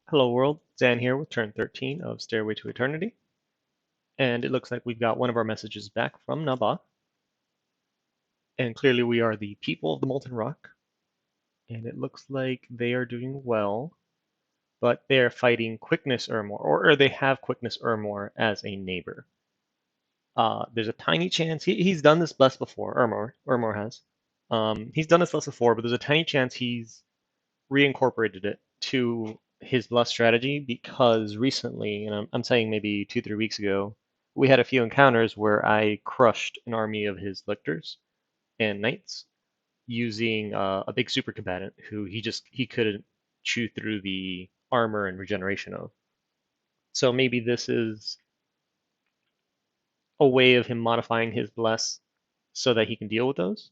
Hello world, Zan here with turn 13 of Stairway to Eternity. And it looks like we've got one of our messages back from Naba. And clearly we are the people of the Molten Rock. And it looks like they are doing well, but they are fighting Quickness Urmor, or they have Quickness Urmor as a neighbor. There's a tiny chance, he's done this bless before, Urmor has. He's done this bless before, but there's a tiny chance he's reincorporated it to his bless strategy because recently, and I'm saying maybe 2, 3 weeks ago, we had a few encounters where I crushed an army of his lictors and knights using a big super combatant who he couldn't chew through the armor and regeneration of. So maybe this is a way of him modifying his bless so that he can deal with those.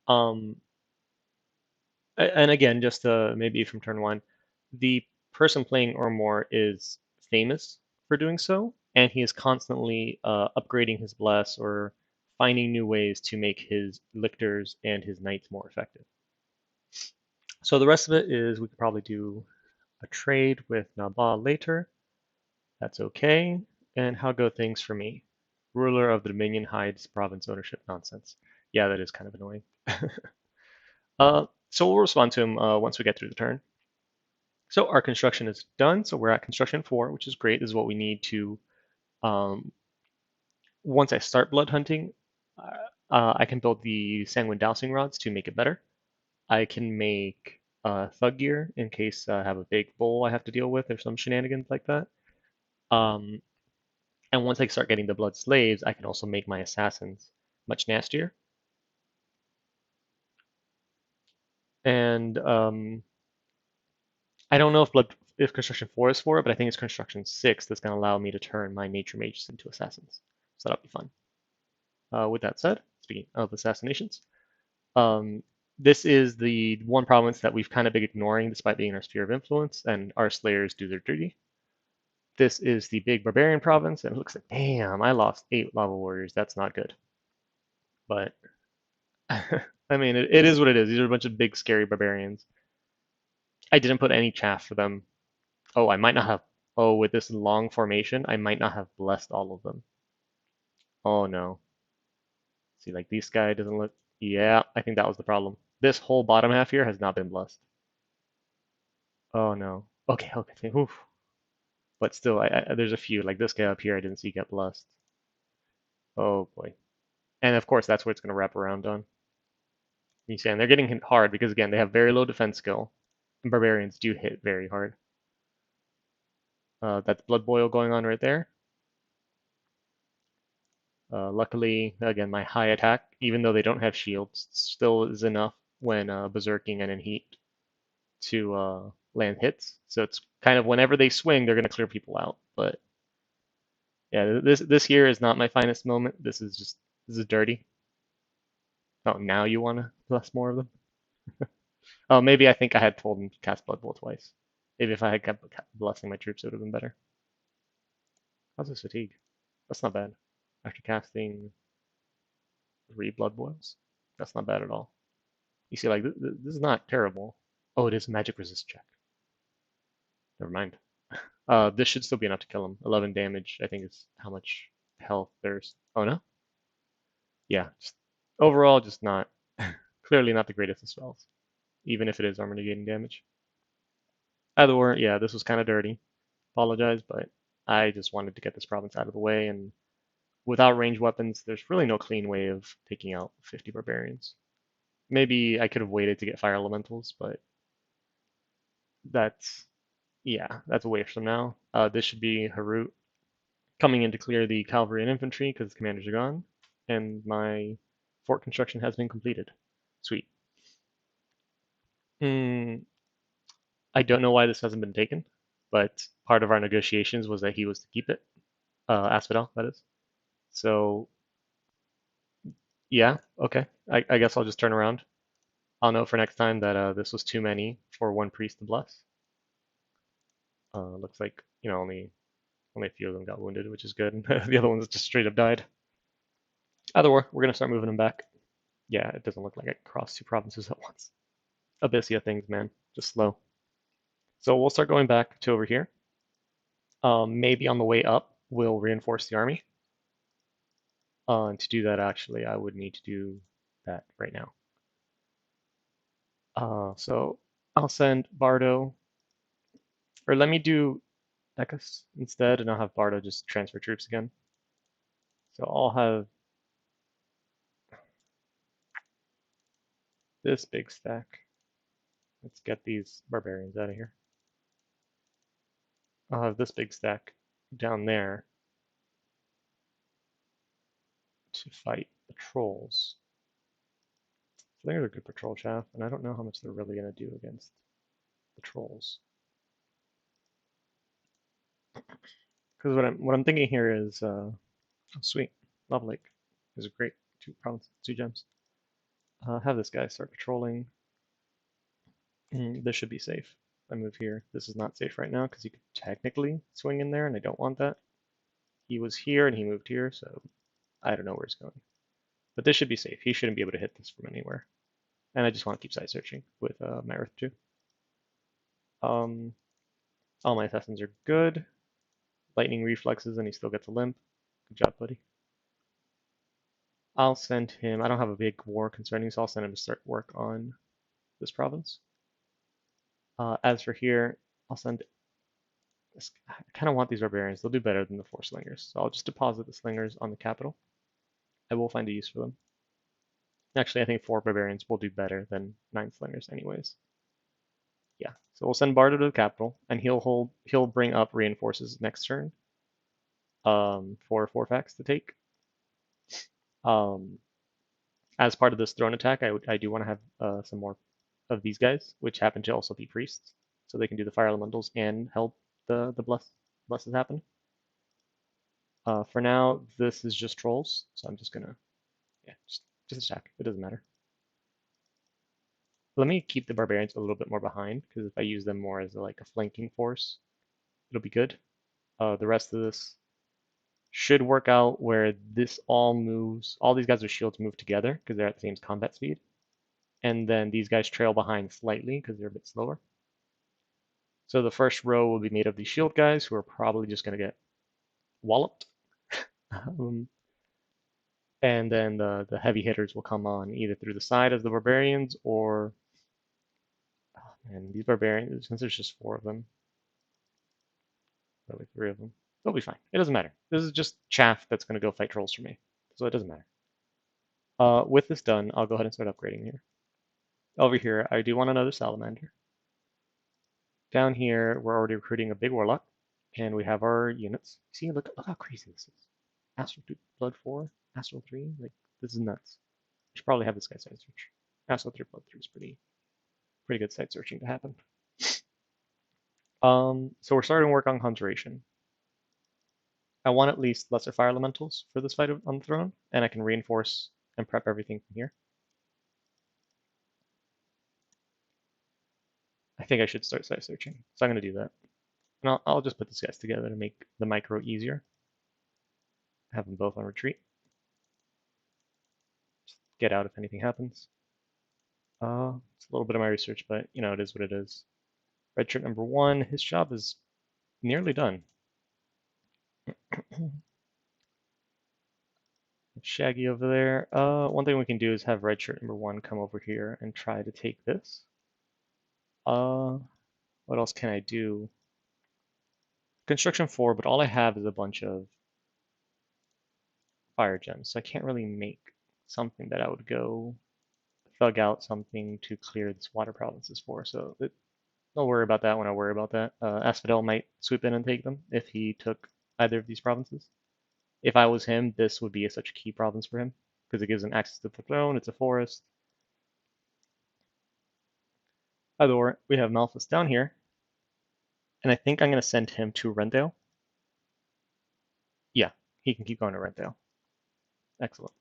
Um, and again, just maybe from turn one, the person playing Ormor is famous for doing so, and he is constantly upgrading his bless or finding new ways to make his lictors and his knights more effective. So the rest of it is we could probably do a trade with Nabal later. That's okay. And how go things for me? Ruler of the Dominion hides province ownership nonsense. Yeah, that is kind of annoying. So we'll respond to him once we get through the turn. So our construction is done. So we're at construction 4, which is great. This is what we need to, um, once I start blood hunting, I can build the sanguine dowsing rods to make it better. I can make thug gear in case I have a big bull I have to deal with or some shenanigans like that. Um, and once I start getting the blood slaves, I can also make my assassins much nastier. And I don't know if construction 4 is for it, but I think it's construction 6 that's going to allow me to turn my nature mages into assassins. So that'll be fun. With that said, speaking of assassinations, um, this is the one province that we've kind of been ignoring despite being in our sphere of influence, and our slayers do their duty. This is the big barbarian province, and it looks like, damn, I lost 8 lava warriors. That's not good. But, I mean, it is what it is. These are a bunch of big, scary barbarians. I didn't put any chaff for them. Oh, I might not have. Oh, with this long formation, I might not have blessed all of them. Oh no. See, like this guy doesn't look. Yeah, I think that was the problem. This whole bottom half here has not been blessed. Oh no. Okay, okay. Oof. But still, there's a few. Like this guy up here, I didn't see get blessed. Oh boy. And of course, that's what it's going to wrap around on. You see, and they're getting hit hard because again, they have very low defense skill, and barbarians do hit very hard. That's blood boil going on right there. Luckily, again, my high attack, even though they don't have shields, still is enough when berserking and in heat to land hits. So it's kind of whenever they swing, they're going to clear people out. But yeah, this here is not my finest moment. This is dirty. Oh, now you want to bless more of them? Oh, maybe I think I had told him to cast Blood Bowl twice. Maybe if I had kept blessing my troops, it would have been better. How's this fatigue? That's not bad. After casting 3 Blood Boils, that's not bad at all. You see, like this is not terrible. Oh, it is a magic resist check. Never mind. This should still be enough to kill him. 11 damage, I think, is how much health there's. Oh no? Yeah. Overall, just not clearly not the greatest of spells, even if it is armor negating damage. Either way, yeah, this was kind of dirty. Apologize, but I just wanted to get this province out of the way, and without ranged weapons, there's really no clean way of taking out 50 barbarians. Maybe I could have waited to get fire elementals, but that's yeah, that's a waste from now. This should be Harut coming in to clear the cavalry and infantry because the commanders are gone, and my fort construction has been completed. Sweet. Mm, I don't know why this hasn't been taken, but part of our negotiations was that he was to keep it. Asphodel, that is. So yeah, okay. I guess I'll just turn around. I'll know for next time that this was too many for one priest to bless. Looks like only a few of them got wounded, which is good. The other ones just straight up died. Either way, we're gonna start moving them back. Yeah, it doesn't look like I crossed 2 provinces at once. Abysia things, man, just slow. So we'll start going back to over here. Maybe on the way up, we'll reinforce the army. And to do that, actually, I would need to do that right now. So I'll send Bardo, or let me do Ekis instead, and I'll have Bardo just transfer troops again. So I'll have this big stack. Let's get these barbarians out of here. I'll have this big stack down there to fight the trolls. So they're a good patrol chaff, and I don't know how much they're really going to do against the trolls. Because what I'm thinking here is, oh, sweet, Lava Lake is a great 2 gems. Have this guy start patrolling. This should be safe. I move here. This is not safe right now because he could technically swing in there, and I don't want that. He was here and he moved here, so I don't know where he's going. But this should be safe. He shouldn't be able to hit this from anywhere. And I just want to keep side searching with my Earth too. All my assassins are good. Lightning reflexes, and he still gets a limp. Good job, buddy. I'll send him. I don't have a big war concerning, so I'll send him to start work on this province. As for here, I'll send. I kind of want these barbarians. They'll do better than the 4 slingers, so I'll just deposit the slingers on the capital. I will find a use for them. Actually, I think 4 barbarians will do better than 9 slingers, anyways. Yeah, so we'll send Bardo to the capital, and he'll bring up reinforces next turn. For 4 facts to take. As part of this throne attack, I do want to have some more of these guys, which happen to also be priests, so they can do the fire elementals and help the blesses happen. For now, this is just trolls, so I'm just gonna, yeah, just attack. It doesn't matter. Let me keep the barbarians a little bit more behind, because if I use them more as like a flanking force, it'll be good. The rest of this should work out where this all moves, all these guys with shields move together because they're at the same combat speed. And then these guys trail behind slightly because they're a bit slower. So the first row will be made of these shield guys who are probably just going to get walloped. And then the heavy hitters will come on either through the side of the barbarians or, oh man, these barbarians, since there's just 4 of them, probably 3 of them, they'll be fine. It doesn't matter. This is just chaff that's going to go fight trolls for me, so it doesn't matter. With this done, I'll go ahead and start upgrading here. Over here, I do want another salamander. Down here, we're already recruiting a big warlock, and we have our units. See, look how crazy this is. Astral 2, Blood 4, Astral 3, like, this is nuts. We should probably have this guy side search. Astral 3, Blood 3 is pretty good side searching to happen. So we're starting to work on conjuration. I want at least lesser fire elementals for this fight on the throne, and I can reinforce and prep everything from here. I think I should start side searching, so I'm going to do that. And I'll just put these guys together to make the micro easier. Have them both on retreat. Just get out if anything happens. It's a little bit of my research, but you know, it is what it is. Red shirt number 1, his job is nearly done. Shaggy over there. One thing we can do is have red shirt number 1 come over here and try to take this. What else can I do? Construction 4, but all I have is a bunch of fire gems, so I can't really make something that I would go thug out something to clear this water provinces for. So don't worry about that when I worry about that. Asphodel might swoop in and take them if he took either of these provinces. If I was him, this would be such a key province for him because it gives him access to the throne. It's a forest. Either way, we have Malphus down here, and I think I'm going to send him to Rendale. Yeah, he can keep going to Rendale. Excellent.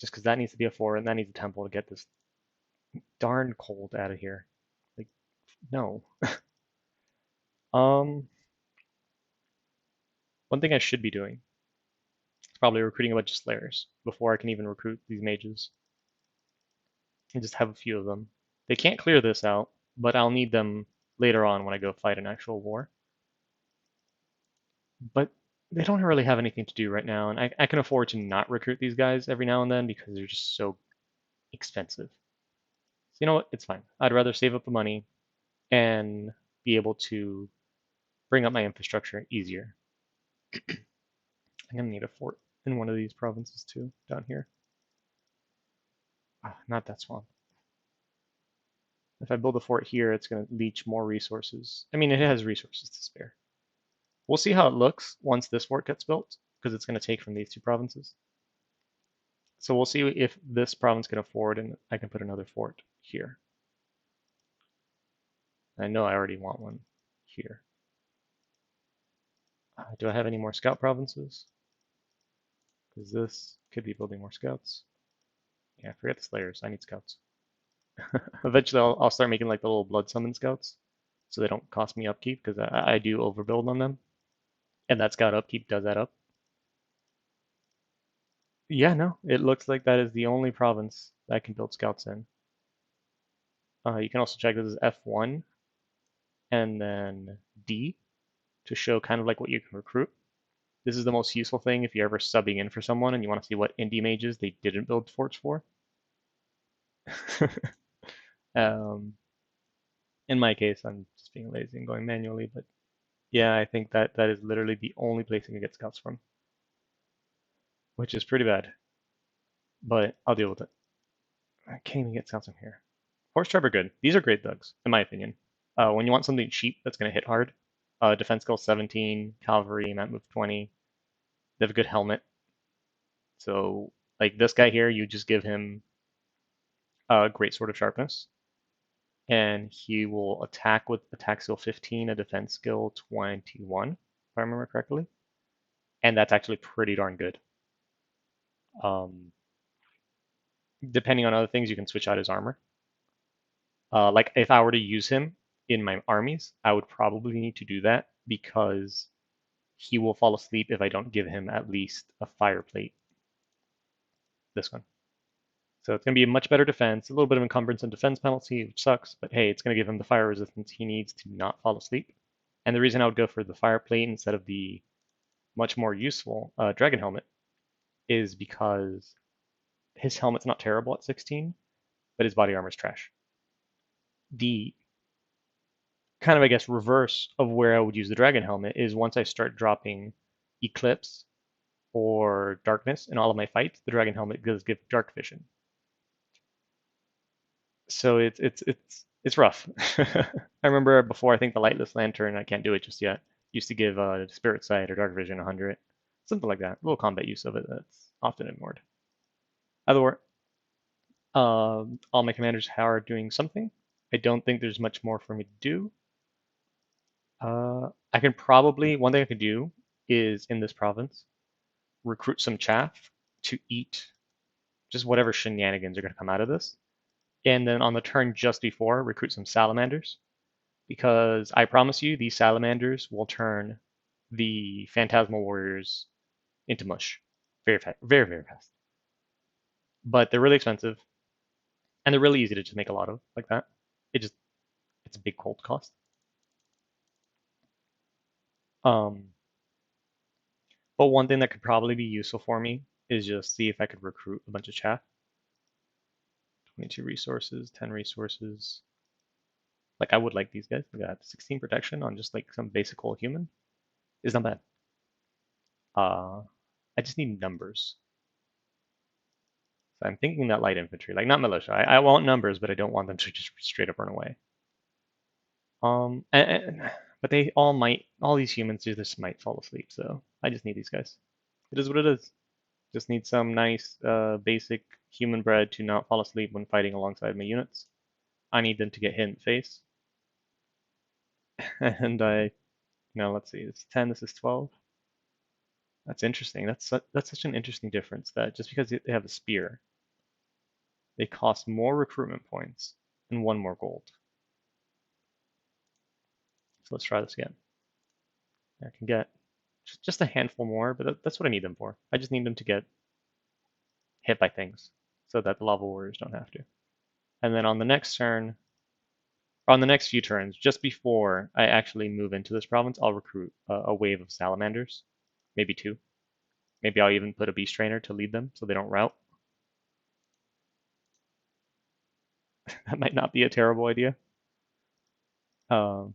Just because that needs to be a fort and that needs a temple to get this darn cold out of here. Like, no. One thing I should be doing is probably recruiting a bunch of slayers before I can even recruit these mages. And just have a few of them. They can't clear this out, but I'll need them later on when I go fight an actual war. But they don't really have anything to do right now, and I can afford to not recruit these guys every now and then because they're just so expensive. So you know what? It's fine. I'd rather save up the money and be able to bring up my infrastructure easier. I'm gonna need a fort in one of these provinces too, down here. Not that swamp. If I build a fort here, it's gonna leach more resources. I mean, it has resources to spare. We'll see how it looks once this fort gets built, because it's gonna take from these two provinces. So we'll see if this province can afford, and I can put another fort here. I know I already want one here. Do I have any more scout provinces? Because this could be building more scouts. Yeah, forget the slayers. I need scouts. Eventually, I'll start making like the little blood summon scouts, so they don't cost me upkeep because I do overbuild on them, and that scout upkeep does add up. Yeah, no, it looks like that is the only province that I can build scouts in. You can also check this as F1 and then D to show kind of like what you can recruit. This is the most useful thing if you're ever subbing in for someone and you want to see what indie mages they didn't build forts for. um, in my case, I'm just being lazy and going manually, but yeah, I think that is literally the only place you can get scouts from, which is pretty bad, but I'll deal with it. I can't even get scouts from here. Horse tribe are good. These are great thugs, in my opinion. When you want something cheap that's going to hit hard, defense skill 17, cavalry, mat move 20. They have a good helmet. So, like this guy here, you just give him a great sword of sharpness, and he will attack with attack skill 15, a defense skill 21, if I remember correctly. And that's actually pretty darn good. Depending on other things, you can switch out his armor. Like if I were to use him in my armies, I would probably need to do that because he will fall asleep if I don't give him at least a fire plate. This one. So it's going to be a much better defense, a little bit of encumbrance and defense penalty, which sucks, but hey, it's going to give him the fire resistance he needs to not fall asleep. And the reason I would go for the fire plate instead of the much more useful dragon helmet is because his helmet's not terrible at 16, but his body armor is trash. The kind of, I guess, reverse of where I would use the dragon helmet is once I start dropping eclipse or darkness in all of my fights, the dragon helmet does give dark vision. So it's rough. I remember before, I think the lightless lantern, I can't do it just yet, used to give spirit sight or dark vision 100, something like that. A little combat use of it that's often ignored. Otherwise, all my commanders are doing something. I don't think there's much more for me to do. I can probably, one thing I could do is in this province, recruit some chaff to eat just whatever shenanigans are going to come out of this. And then on the turn just before, recruit some salamanders. Because I promise you, these salamanders will turn the phantasmal warriors into mush very fast, very, very fast. But they're really expensive, and they're really easy to just make a lot of like that. It's a big cold cost. But one thing that could probably be useful for me is just see if I could recruit a bunch of chaff. 22 resources, 10 resources. Like I would like these guys. They got 16 protection on just like some basic old human. It's not bad. I just need numbers. So I'm thinking that light infantry, like not militia. I want numbers, but I don't want them to just straight up run away. But they all these humans just might fall asleep. So I just need these guys. It is what it is. Just need some nice basic human bred to not fall asleep when fighting alongside my units. I need them to get hit in the face. And let's see, this is 10, this is 12. That's interesting. That's such an interesting difference that just because they have a spear, they cost more recruitment points and 1 more gold. So let's try this again. I can get just a handful more, but that's what I need them for. I just need them to get hit by things so that the lava warriors don't have to. And then on the next turn, On the next few turns, just before I actually move into this province, I'll recruit a wave of salamanders, maybe two. Maybe I'll even put a beast trainer to lead them so they don't rout. That might not be a terrible idea. But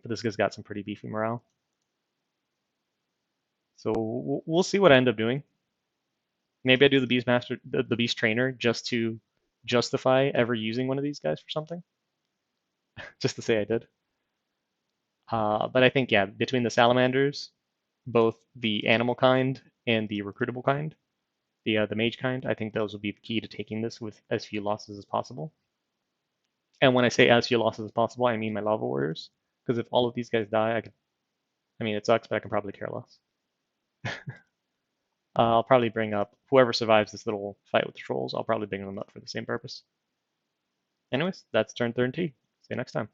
this guy's got some pretty beefy morale. So we'll see what I end up doing. Maybe I do the beast master, the beast trainer, just to justify ever using one of these guys for something, just to say I did. But I think, yeah, between the salamanders, both the animal kind and the recruitable kind, the mage kind, I think those will be the key to taking this with as few losses as possible. And when I say as few losses as possible, I mean my lava warriors, because if all of these guys die, I mean, it sucks, but I can probably care less. I'll probably bring up whoever survives this little fight with the trolls. I'll probably bring them up for the same purpose. Anyways, that's turn 13. See you next time.